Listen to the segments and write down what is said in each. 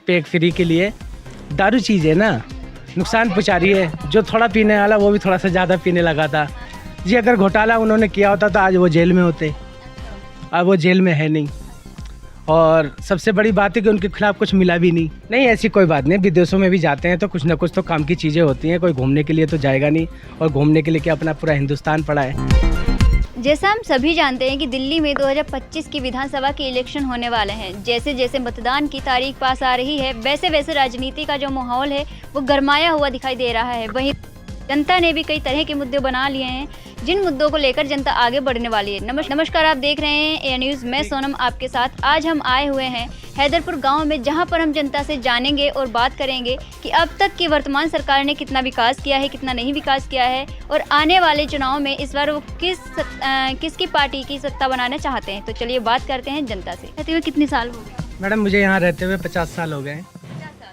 पे एक फ्री के लिए। दारू चीज़ है ना, नुकसान पहुँचा रही है। जो थोड़ा पीने वाला वो भी थोड़ा सा ज़्यादा पीने लगा था जी। अगर घोटाला उन्होंने किया होता तो आज वो जेल में होते, अब वो जेल में है नहीं। और सबसे बड़ी बात है कि उनके खिलाफ कुछ मिला भी नहीं। नहीं, ऐसी कोई बात नहीं। विदेशों में भी जाते हैं तो कुछ ना कुछ तो काम की चीज़ें होती हैं। कोई घूमने के लिए तो जाएगा नहीं, और घूमने के लिए क्या अपना पूरा हिंदुस्तान पड़ा है। जैसा हम सभी जानते हैं कि दिल्ली में 2025 की विधानसभा के इलेक्शन होने वाले हैं। जैसे जैसे मतदान की तारीख पास आ रही है, वैसे वैसे राजनीति का जो माहौल है वो गरमाया हुआ दिखाई दे रहा है। वहीं जनता ने भी कई तरह के मुद्दे बना लिए हैं, जिन मुद्दों को लेकर जनता आगे बढ़ने वाली है। नमस्कार, आप देख रहे हैं एयर न्यूज़। मैं सोनम आपके साथ। आज हम आए हुए हैं हैदरपुर गांव में, जहां पर हम जनता से जानेंगे और बात करेंगे कि अब तक की वर्तमान सरकार ने कितना विकास किया है, कितना नहीं विकास किया है, और आने वाले चुनाव में इस बार वो किसकी पार्टी की सत्ता बनाना चाहते हैं। तो चलिए बात करते हैं जनता से। रहते हुए कितने साल हो गए? मैडम, मुझे यहाँ रहते हुए 50 साल हो गए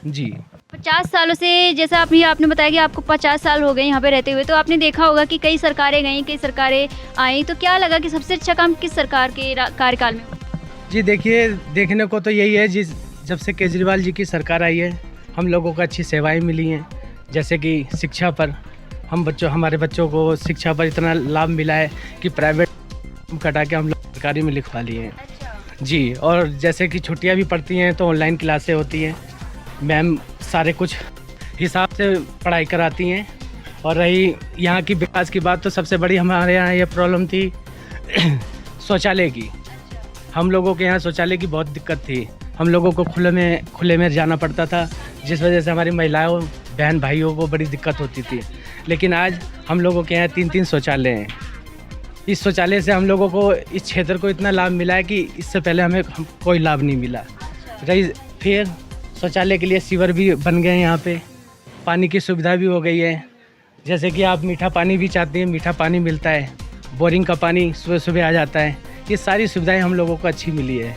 जी। 50 सालों से, जैसा आपने बताया कि आपको 50 साल हो गए यहाँ पे रहते हुए, तो आपने देखा होगा कि कई सरकारें गई, कई सरकारें आई, तो क्या लगा कि सबसे अच्छा काम किस सरकार के कार्यकाल में? जी देखिए, देखने को तो यही है जब से केजरीवाल जी की सरकार आई है, हम लोगों को अच्छी सेवाएं मिली हैं। जैसे कि शिक्षा पर हमारे बच्चों को शिक्षा पर इतना लाभ मिला है कि प्राइवेट कटा के हम लोग सरकारी में लिखवा लिए हैं जी। और जैसे कि छुट्टियाँ भी पड़ती हैं तो ऑनलाइन क्लासें होती हैं, मैम सारे कुछ हिसाब से पढ़ाई कराती हैं। और रही यहाँ की विकास की बात, तो सबसे बड़ी हमारे यहाँ ये प्रॉब्लम थी शौचालय की। हम लोगों के यहाँ शौचालय की बहुत दिक्कत थी। हम लोगों को खुले में जाना पड़ता था, जिस वजह से हमारी महिलाओं बहन भाइयों को बड़ी दिक्कत होती थी। लेकिन आज हम लोगों के यहाँ 3-3 शौचालय हैं। इस शौचालय से हम लोगों को, इस क्षेत्र को इतना लाभ मिला है कि इससे पहले हमें कोई लाभ नहीं मिला। रही फिर शौचालय के लिए सीवर भी बन गए हैं यहाँ पे, पानी की सुविधा भी हो गई है। जैसे कि आप मीठा पानी भी चाहते हैं, मीठा पानी मिलता है, बोरिंग का पानी सुबह सुबह आ जाता है। ये सारी सुविधाएं हम लोगों को अच्छी मिली है।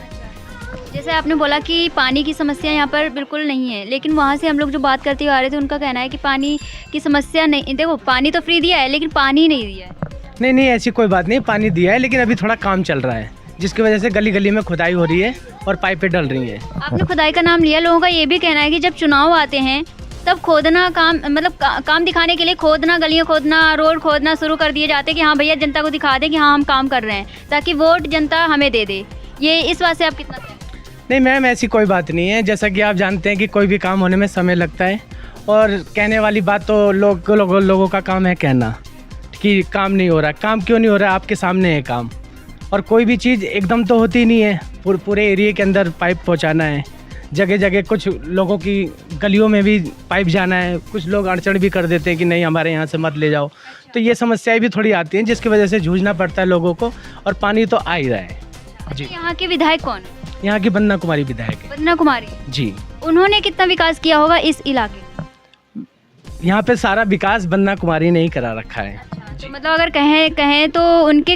जैसे आपने बोला कि पानी की समस्या यहाँ पर बिल्कुल नहीं है, लेकिन वहाँ से हम लोग जो बात करते हुए आ रहे थे, उनका कहना है कि पानी की समस्या नहीं। देखो, पानी तो फ्री दिया है, लेकिन पानी नहीं दिया है। नहीं, ऐसी कोई बात नहीं। पानी दिया है, लेकिन अभी थोड़ा काम चल रहा है, जिसकी वजह से गली गली में खुदाई हो रही है और पाइपें डल रही हैं। आपने खुदाई का नाम लिया। लोगों का ये भी कहना है कि जब चुनाव आते हैं तब खोदना काम, मतलब काम दिखाने के लिए खोदना, गलियां खोदना, रोड खोदना शुरू कर दिए जाते हैं कि हाँ भैया, जनता को दिखा दें कि हाँ हम काम कर रहे हैं, ताकि वोट जनता हमें दे दे। ये इस बात से आप कितना? नहीं मैम, ऐसी कोई बात नहीं है। जैसा कि आप जानते हैं कि कोई भी काम होने में समय लगता है, और कहने वाली बात तो लोगों का काम है कहना कि काम नहीं हो रहा। काम क्यों नहीं हो रहा? आपके सामने है काम। और कोई भी चीज़ एकदम तो होती नहीं है। पूरे एरिया के अंदर पाइप पहुंचाना है, जगह जगह कुछ लोगों की गलियों में भी पाइप जाना है। कुछ लोग अड़चन भी कर देते हैं कि नहीं, हमारे यहाँ से मत ले जाओ। तो ये समस्याएं भी थोड़ी आती हैं, जिसकी वजह से जूझना पड़ता है लोगों को। और पानी तो आ ही रहा है जी। यहाँ के विधायक कौन है? यहाँ की वंदना कुमारी विधायक है। वंदना कुमारी जी। उन्होंने कितना विकास किया होगा इस इलाके? यहाँ पे सारा विकास वंदना कुमारी ने ही करा रखा है। तो मतलब अगर कहें तो उनके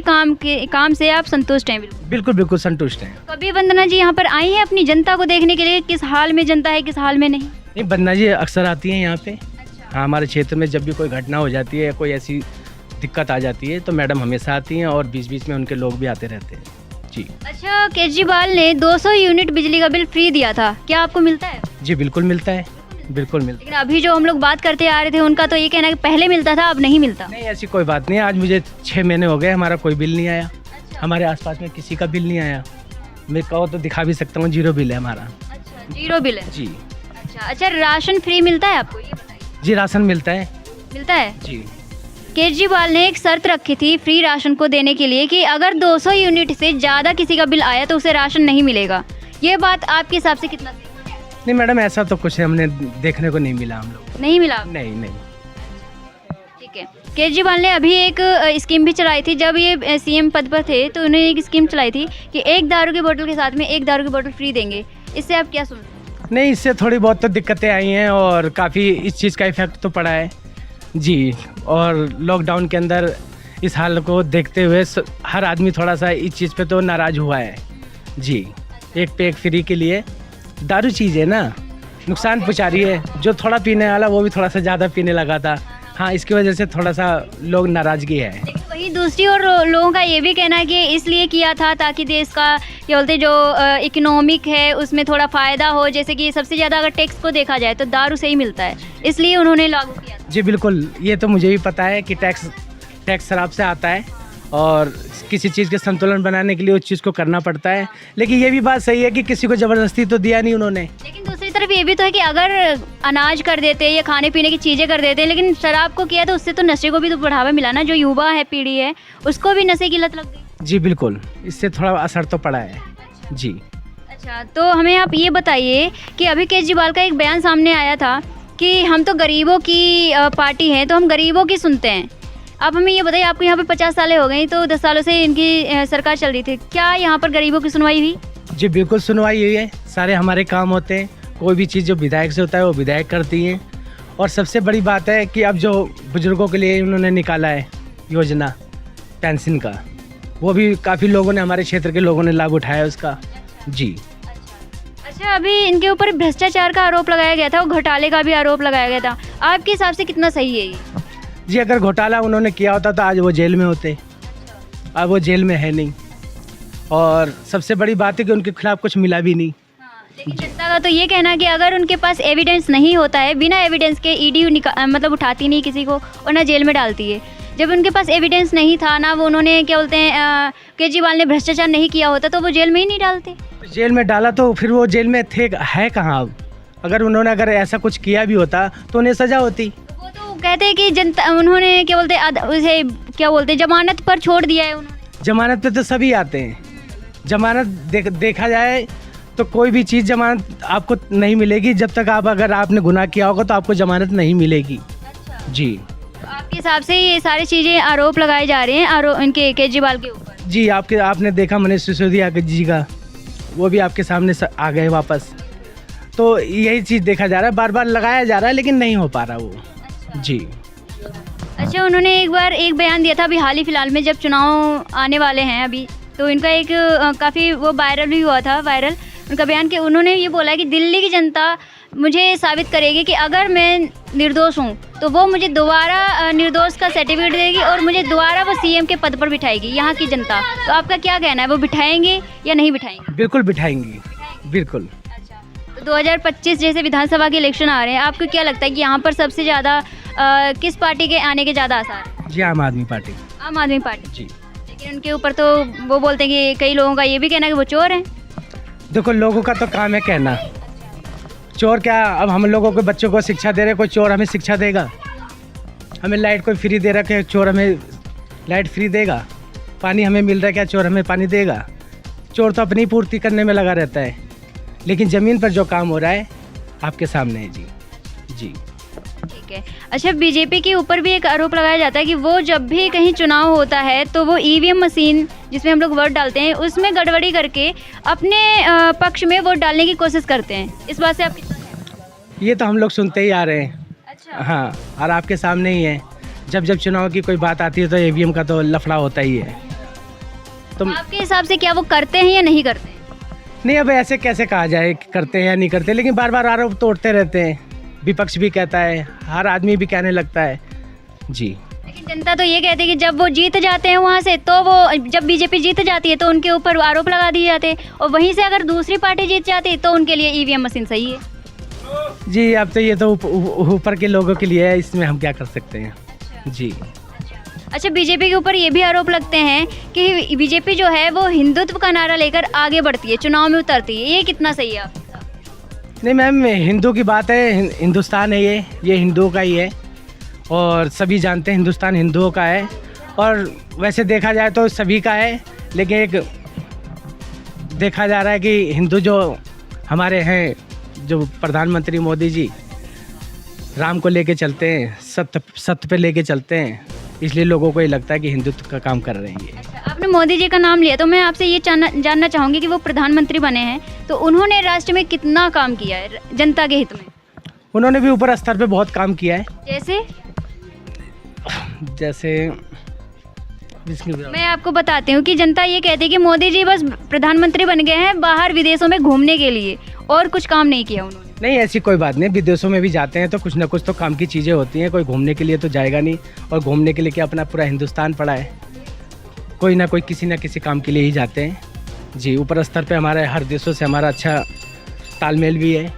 काम से आप संतुष्ट हैं? बिल्कुल संतुष्ट हैं। कभी वंदना जी यहाँ पर आई हैं अपनी जनता को देखने के लिए, किस हाल में जनता है, किस हाल में नहीं? वंदना जी अक्सर आती हैं यहाँ पे। हाँ, हमारे क्षेत्र में जब भी कोई घटना हो जाती है या कोई ऐसी दिक्कत आ जाती है तो मैडम हमेशा आती हैं, और बीच बीच में उनके लोग भी आते रहते हैं जी। अच्छा, केजरीवाल ने 200 यूनिट बिजली का बिल फ्री दिया था, क्या आपको मिलता है? जी बिल्कुल मिलता है, बिल्कुल मिलता है। लेकिन अभी जो हम लोग बात करते आ रहे थे, उनका तो ये कहना है कि पहले मिलता था, अब नहीं मिलता। नहीं, ऐसी कोई बात नहीं। आज मुझे 6 महीने हो गए, हमारा कोई बिल नहीं आया। हमारे आसपास में किसी का बिल नहीं आया। मैं कहो तो दिखा भी सकता हूँ, 0 बिल है हमारा। अच्छा, 0 बिल है जी। अच्छा, राशन फ्री मिलता है आपको, ये बताइए? जी, राशन मिलता है जी। केजरीवाल ने एक शर्त रखी थी फ्री राशन को देने के लिए कि अगर 200 यूनिट से ज़्यादा किसी का बिल आया तो उसे राशन नहीं मिलेगा। ये बात आपके हिसाब से कितना सही? नहीं मैडम, ऐसा तो कुछ हमने देखने को नहीं मिला। हम लोग नहीं मिला? नहीं। ठीक है। केजरीवाल ने अभी एक स्कीम भी चलाई थी, जब ये सीएम पद पर थे तो उन्होंने एक स्कीम चलाई थी कि एक दारू की बोतल के साथ में एक दारू की बोतल फ्री देंगे। इससे आप क्या सोचते हैं? नहीं, इससे थोड़ी बहुत तो दिक्कतें आई हैं, और काफ़ी इस चीज़ का इफेक्ट तो पड़ा है जी। और लॉकडाउन के अंदर इस हाल को देखते हुए हर आदमी थोड़ा सा इस चीज़ पे तो नाराज़ हुआ है जी। एक पे एक फ्री के लिए। दारू चीज़ है ना, नुकसान पहुंचा रही है। जो थोड़ा पीने वाला वो भी थोड़ा सा ज़्यादा पीने लगा था। हाँ, इसकी वजह से थोड़ा सा लोग नाराज़गी है। वहीं दूसरी ओर लोगों का ये भी कहना है कि इसलिए किया था ताकि देश का क्या बोलते हैं जो इकोनॉमिक है उसमें थोड़ा फ़ायदा हो, जैसे कि सबसे ज़्यादा अगर टैक्स को देखा जाए तो दारू से ही मिलता है, इसलिए उन्होंने लागू किया था। जी बिल्कुल, ये तो मुझे भी पता है कि टैक्स शराब से आता है और किसी चीज़ के संतुलन बनाने के लिए उस चीज़ को करना पड़ता है। लेकिन ये भी बात सही है कि किसी को ज़बरदस्ती तो दिया नहीं उन्होंने। लेकिन दूसरी तरफ ये भी तो है कि अगर अनाज कर देते या खाने पीने की चीज़ें कर देते, लेकिन शराब को किया तो उससे तो नशे को भी तो बढ़ावा मिला ना, जो युवा है, पीढ़ी है, उसको भी नशे की लत लग गई। जी बिल्कुल, इससे थोड़ा असर तो पड़ा है। जी अच्छा, तो हमें आप ये बताइए कि अभी केजरीवाल का एक बयान सामने आया था कि हम तो गरीबों की पार्टी है, तो हम गरीबों की सुनते हैं। आप हमें ये बताइए, आपको यहाँ पे 50 सालें हो गई, तो 10 सालों से इनकी सरकार चल रही थी, क्या यहाँ पर गरीबों की सुनवाई हुई? जी बिल्कुल, सुनवाई हुई है, सारे हमारे काम होते हैं। कोई भी चीज़ जो विधायक से होता है वो विधायक करती हैं। और सबसे बड़ी बात है कि अब जो बुजुर्गों के लिए उन्होंने निकाला है योजना पेंशन का, वो भी काफ़ी लोगों ने, हमारे क्षेत्र के लोगों ने लाभ उठाया उसका। जी अच्छा, अभी इनके ऊपर भ्रष्टाचार का आरोप लगाया गया था और घोटाले का भी आरोप लगाया गया था, आपके हिसाब से कितना सही है ये? जी, अगर घोटाला उन्होंने किया होता तो आज वो जेल में होते, अब वो जेल में है नहीं। और सबसे बड़ी बात है कि उनके खिलाफ कुछ मिला भी नहीं। लेकिन जनता का तो ये कहना है कि अगर उनके पास एविडेंस नहीं होता है, बिना एविडेंस के ईडी मतलब उठाती नहीं किसी को और ना जेल में डालती है। जब उनके पास एविडेंस नहीं था ना, वो उन्होंने क्या बोलते हैं केजरीवाल ने भ्रष्टाचार नहीं किया होता, तो वो जेल में ही नहीं डालते। जेल में डाला तो फिर वो जेल में थे है कहाँ अब? अगर ऐसा कुछ किया भी होता तो उन्हें सज़ा होती। वो तो कहते हैं कि जनता, उन्होंने क्या बोलते हैं उसे क्या बोलते हैं जमानत पर छोड़ दिया है उन्होंने। जमानत पे तो सभी आते हैं। जमानत देखा जाए तो कोई भी चीज़ जमानत आपको नहीं मिलेगी जब तक अगर आपने गुनाह किया होगा तो आपको जमानत नहीं मिलेगी। जी, तो आपके हिसाब से ये सारी चीज़ें आरोप लगाए जा रहे हैं इनके केजरीवाल के ऊपर? जी, आपने देखा मनीष सिसोदिया जी का, वो भी आपके सामने आ गए वापस। तो यही चीज़ देखा जा रहा है, बार बार लगाया जा रहा है लेकिन नहीं हो पा रहा वो। जी अच्छा, उन्होंने एक बार एक बयान दिया था अभी हाल ही फिलहाल में, जब चुनाव आने वाले हैं अभी, तो इनका एक काफ़ी वो वायरल भी हुआ था, उनका बयान कि उन्होंने ये बोला कि दिल्ली की जनता मुझे साबित करेगी कि अगर मैं निर्दोष हूँ तो वो मुझे दोबारा निर्दोष का सर्टिफिकेट देगी और मुझे दोबारा वो सीएम के पद पर बिठाएगी यहाँ की जनता। तो आपका क्या कहना है, वो बिठाएंगे या नहीं बिठाएंगे? बिल्कुल बिठाएंगी, बिल्कुल। अच्छा, तो 2025 जैसे विधानसभा के इलेक्शन आ रहे हैं, आपको क्या लगता है कि यहाँ पर सबसे ज़्यादा किस पार्टी के आने के ज़्यादा आसार हैं? जी, आम आदमी पार्टी। आम आदमी पार्टी। जी, लेकिन उनके ऊपर तो वो बोलते हैं कि कई लोगों का ये भी कहना है कि वो चोर हैं। देखो, लोगों का तो काम है कहना, चोर क्या? अब हम लोगों के बच्चों को शिक्षा दे रहे, कोई चोर हमें शिक्षा देगा? हमें लाइट कोई फ्री दे रहा है, चोर हमें लाइट फ्री देगा? पानी हमें मिल रहा है, क्या चोर हमें पानी देगा? चोर तो अपनी पूर्ति करने में लगा रहता है, लेकिन ज़मीन पर जो काम हो रहा है आपके सामने है। जी जी, ठीक है। अच्छा, बीजेपी के ऊपर भी एक आरोप लगाया जाता है कि वो जब भी कहीं चुनाव होता है तो वो ईवीएम मशीन जिसमें हम लोग वोट डालते हैं उसमें गड़बड़ी करके अपने पक्ष में वोट डालने की कोशिश करते हैं, इस बात से आप कितना सहमत हैं? ये तो हम लोग सुनते ही आ रहे हैं। अच्छा, हाँ, और आपके सामने ही है, जब चुनाव की कोई बात आती है तो ईवीएम का तो लफड़ा होता ही है। तो आपके हिसाब से क्या वो करते हैं या नहीं करते हैं? नहीं, अब ऐसे कैसे कहा जाए कि करते हैं या नहीं करते, लेकिन बार बार आरोप तोड़ते रहते हैं। विपक्ष भी कहता है, हर आदमी भी कहने लगता है। जी, लेकिन जनता तो ये कहती है कि जब वो जीत जाते हैं वहाँ से, तो वो जब बीजेपी जीत जाती है तो उनके ऊपर आरोप लगा दिए जाते हैं, और वहीं से अगर दूसरी पार्टी जीत जाती है तो उनके लिए ईवीएम मशीन सही है। जी, अब तो ये तो ऊपर के लोगों के लिए है, इसमें हम क्या कर सकते हैं। जी, अच्छा, बीजेपी के ऊपर ये भी आरोप लगते हैं कि बीजेपी जो है वो हिंदुत्व का नारा लेकर आगे बढ़ती है, चुनाव में उतरती है, ये कितना सही है? नहीं मैम, हिंदू की बात है, हिंदुस्तान है ये हिंदुओं का ही है और सभी जानते हैं हिंदुस्तान हिंदुओं का है, और वैसे देखा जाए तो सभी का है, लेकिन एक देखा जा रहा है कि हिंदू जो हमारे हैं, जो प्रधानमंत्री मोदी जी राम को लेके चलते हैं, सत्य पे लेके चलते हैं, इसलिए लोगों को ये लगता है कि हिंदुत्व का काम कर रहे हैं ये। आपने मोदी जी का नाम लिया तो मैं आपसे ये जानना चाहूँगी कि वो प्रधानमंत्री बने हैं तो उन्होंने राष्ट्र में कितना काम किया है जनता के हित में? उन्होंने भी ऊपर स्तर पे बहुत काम किया है। जैसे मैं आपको बताती हूँ कि जनता ये कहती है कि मोदी जी बस प्रधानमंत्री बन गए हैं बाहर विदेशों में घूमने के लिए, और कुछ काम नहीं किया उन्होंने। नहीं, ऐसी कोई बात नहीं, विदेशों में भी जाते हैं तो कुछ ना कुछ तो काम की चीज़ें होती हैं, कोई घूमने के लिए तो जाएगा नहीं, और घूमने के लिए क्या अपना पूरा हिंदुस्तान पड़ा है, कोई ना कोई किसी ना किसी काम के लिए ही जाते हैं। जी, ऊपर स्तर पे हमारे हर देशों से हमारा अच्छा तालमेल भी है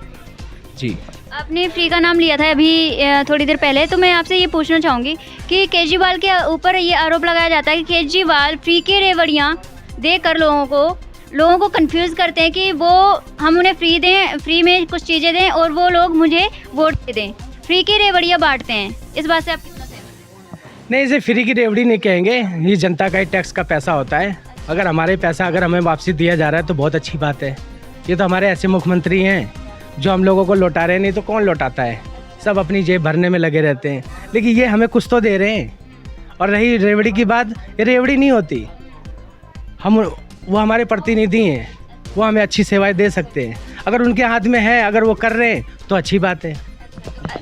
जी। आपने फ्री का नाम लिया था अभी थोड़ी देर पहले, तो मैं आपसे ये पूछना चाहूँगी कि केजरीवाल के ऊपर ये आरोप लगाया जाता है कि केजरीवाल फ्री की रेवड़ियाँ देकर लोगों को कंफ्यूज करते हैं कि वो हम उन्हें फ्री में कुछ चीज़ें दें और वो लोग मुझे वोट दे दें। फ्री की रेवड़ियाँ बांटते हैं, इस बात से आप कितना सहमत हैं? नहीं, इसे फ्री की रेवड़ी नहीं कहेंगे, ये जनता का ही टैक्स का पैसा होता है। अगर हमारे पैसा अगर हमें वापसी दिया जा रहा है तो बहुत अच्छी बात है। ये तो हमारे ऐसे मुख्यमंत्री हैं जो हम लोगों को लौटा रहे हैं, नहीं तो कौन लौटाता है, सब अपनी जेब भरने में लगे रहते हैं। लेकिन ये हमें कुछ तो दे रहे हैं। और रही रेवड़ी की बात, ये रेवड़ी नहीं होती, वो हमारे प्रतिनिधि हैं, वो हमें अच्छी सेवाएं दे सकते हैं। अगर उनके हाथ में है, अगर वो कर रहे हैं तो अच्छी बात है।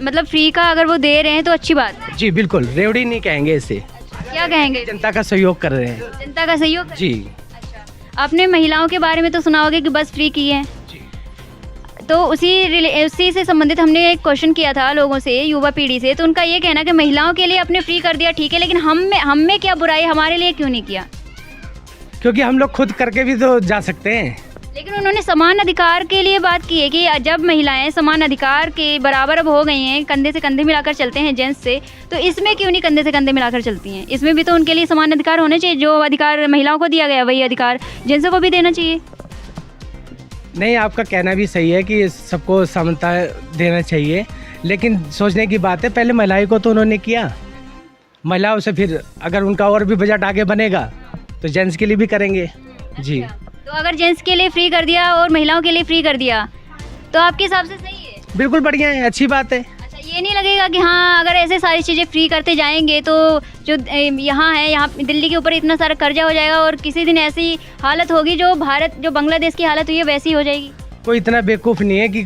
मतलब फ्री का अगर वो दे रहे हैं तो अच्छी बात है। जी बिल्कुल, रेवड़ी नहीं कहेंगे इसे। क्या कहेंगे? जनता का सहयोग कर रहे हैं। जनता का सहयोग जी। अच्छा, आपने महिलाओं के बारे में तो सुना होगा कि बस फ्री की है, तो उसी से संबंधित हमने एक क्वेश्चन किया था लोगों से, युवा पीढ़ी से, तो उनका ये कहना कि महिलाओं के लिए आपने फ्री कर दिया ठीक है, लेकिन हम में क्या बुराई, हमारे लिए क्यों नहीं किया? क्योंकि हम लोग खुद करके भी तो जा सकते हैं। लेकिन उन्होंने समान अधिकार के लिए बात की है कि जब महिलाएं समान अधिकार के बराबर अब हो गई हैं, कंधे से कंधे मिलाकर चलते हैं जेंट्स से, तो इसमें क्यों नहीं कंधे से कंधे मिलाकर चलती हैं? इसमें भी तो उनके लिए समान अधिकार होने चाहिए। जो अधिकार महिलाओं को दिया गया वही अधिकार जेंट्सों को भी देना चाहिए। नहीं, आपका कहना भी सही है कि सबको समानता देना चाहिए, लेकिन सोचने की बात है, पहले महिलाओं को तो उन्होंने किया, महिलाओं से फिर अगर उनका और भी बजट आगे बनेगा तो जेंट्स के लिए भी करेंगे जी। तो अगर जेंट्स के लिए फ्री कर दिया और महिलाओं के लिए फ्री कर दिया तो आपके हिसाब से सही है? बिल्कुल बढ़िया है, अच्छी बात है। अच्छा, ये नहीं लगेगा कि हाँ अगर ऐसे सारी चीज़ें फ्री करते जाएंगे तो जो यहाँ दिल्ली के ऊपर इतना सारा कर्जा हो जाएगा और किसी दिन ऐसी हालत होगी जो बांग्लादेश की हालत हुई है वैसी हो जाएगी? कोई इतना बेवकूफ़ नहीं है कि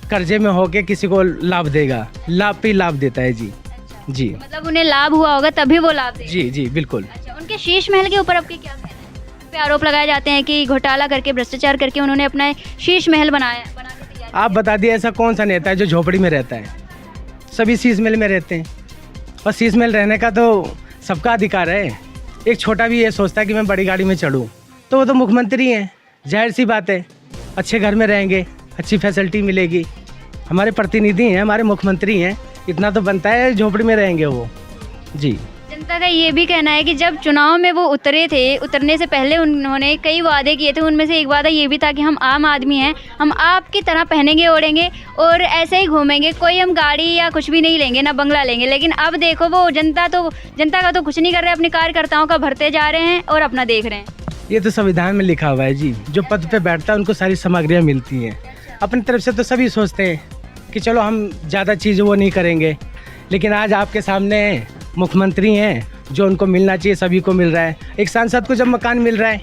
कर्जे में होके किसी को लाभ देगा, लाभ पे लाभ देता है जी। अच्छा, जी, मतलब उन्हें लाभ हुआ होगा तभी वो लाभ देगा। जी जी बिल्कुल। अच्छा, उनके शीश महल के ऊपर आपके क्या कहना है? उन पे आरोप लगाए जाते हैं कि घोटाला करके, भ्रष्टाचार करके उन्होंने अपना शीश महल बना के तैयार आप बता दिए, ऐसा कौन सा नेता है जो झोपड़ी में रहता है? सभी शीश महल में रहते हैं, और शीश महल रहने का तो सबका अधिकार है। एक छोटा भी ये सोचता है कि मैं बड़ी गाड़ी में चढ़ूँ, तो वो तो मुख्यमंत्री हैं, जाहिर सी बात है, अच्छे घर में रहेंगे, अच्छी फैसिलिटी मिलेगी। हमारे प्रतिनिधि हैं, हमारे मुख्यमंत्री हैं, इतना तो बनता है, झोपड़ी में रहेंगे वो जी। जनता का ये भी कहना है कि जब चुनाव में वो उतरने से पहले उन्होंने कई वादे किए थे, उनमें से एक वादा ये भी था कि हम आम आदमी हैं, हम आपकी तरह पहनेंगे ओढ़ेंगे और ऐसे ही घूमेंगे, कोई हम गाड़ी या कुछ भी नहीं लेंगे, ना बंगला लेंगे। लेकिन अब देखो वो जनता का तो कुछ नहीं कर रहे, अपने कार्यकर्ताओं का भरते जा रहे हैं और अपना देख रहे हैं। ये तो संविधान में लिखा हुआ है जी, जो पद पे बैठता है उनको सारी सामग्रियाँ मिलती हैं। अपनी तरफ से तो सभी सोचते हैं कि चलो हम ज़्यादा चीज़ वो नहीं करेंगे, लेकिन आज आपके सामने मुख्यमंत्री हैं, जो उनको मिलना चाहिए सभी को मिल रहा है। एक सांसद को जब मकान मिल रहा है,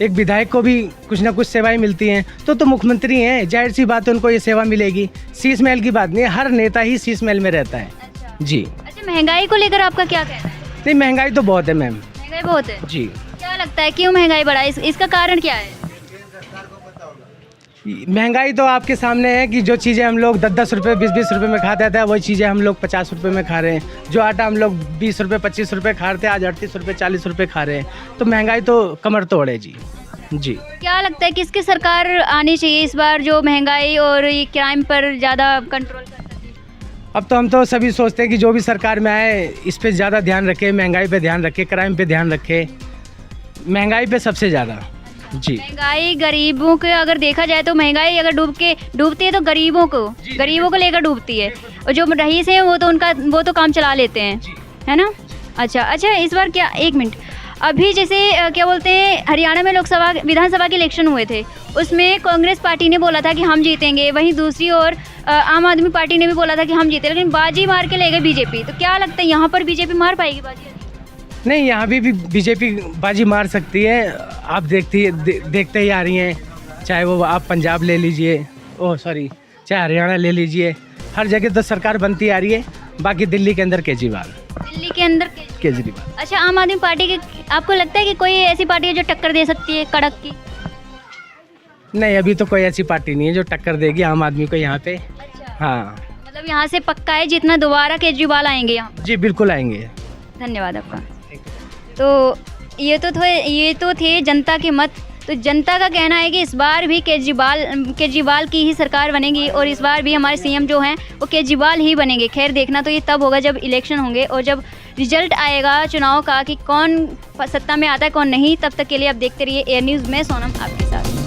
एक विधायक को भी कुछ ना कुछ सेवाएं मिलती हैं, तो मुख्यमंत्री हैं, जाहिर सी बात है उनको ये सेवा मिलेगी। शीश महल की बात नहीं है, हर नेता ही शीश महल में रहता है जी। अच्छा, महंगाई को लेकर आपका क्या कहना है? नहीं, महंगाई तो बहुत है मैम, महंगाई बहुत है जी। क्या लगता है क्यों महंगाई बढ़ा है? इसका कारण क्या है? महंगाई तो आपके सामने है कि जो चीज़ें हम लोग 10-10 रुपये 20-20 रुपये में खाते थे, वही चीज़ें हम लोग 50 रुपये में खा रहे हैं। जो आटा हम लोग 20 रुपये 25 रुपये खा रहे थे, आज 38 रुपये 40 रुपये खा रहे हैं। तो महंगाई तो कमर तोड़ है जी। जी, क्या लगता है किसकी सरकार आनी चाहिए इस बार जो महंगाई और ये क्राइम पर ज़्यादा कंट्रोल कर सके? अब तो हम तो सभी सोचते हैं कि जो भी सरकार में आए इस पर ज़्यादा ध्यान रखे, महंगाई पे ध्यान रखे, क्राइम पे ध्यान रखे, महंगाई पे सबसे ज़्यादा जी। महंगाई गरीबों के अगर देखा जाए तो महंगाई अगर डूबती है तो गरीबों को लेकर डूबती है, और जो रईस हैं वो तो काम चला लेते हैं, है ना? अच्छा, इस बार क्या, एक मिनट, अभी जैसे क्या बोलते हैं, हरियाणा में विधानसभा के इलेक्शन हुए थे, उसमें कांग्रेस पार्टी ने बोला था कि हम जीतेंगे, वहीं दूसरी ओर आम आदमी पार्टी ने भी बोला था कि हम जीते, लेकिन बाजी मार के ले गए बीजेपी। तो क्या लगता है यहाँ पर बीजेपी मार पाएगी बाजी? नहीं, यहाँ भी बीजेपी बाजी मार सकती है। आप देखते ही आ रही हैं, चाहे वो आप पंजाब ले लीजिए, चाहे हरियाणा ले लीजिए, हर जगह तो सरकार बनती आ रही है। बाकी दिल्ली के अंदर केजरीवाल। अच्छा, आम आदमी पार्टी के आपको लगता है कि कोई ऐसी पार्टी है जो टक्कर दे सकती है कड़क की? नहीं, अभी तो कोई ऐसी पार्टी नहीं है जो टक्कर देगी आम आदमी को यहाँ पे। अच्छा, हाँ, मतलब यहाँ से पक्का है जितना दोबारा केजरीवाल आएंगे यहाँ? जी बिल्कुल आएंगे। धन्यवाद आपका। तो ये तो थे जनता के मत तो जनता का कहना है कि इस बार भी केजरीवाल की ही सरकार बनेगी और इस बार भी हमारे सीएम जो हैं वो केजरीवाल ही बनेंगे। खैर देखना तो ये तब होगा जब इलेक्शन होंगे और जब रिजल्ट आएगा चुनाव का कि कौन सत्ता में आता है कौन नहीं। तब तक के लिए आप देखते रहिए एयर न्यूज़ में, सोनम आपके साथ।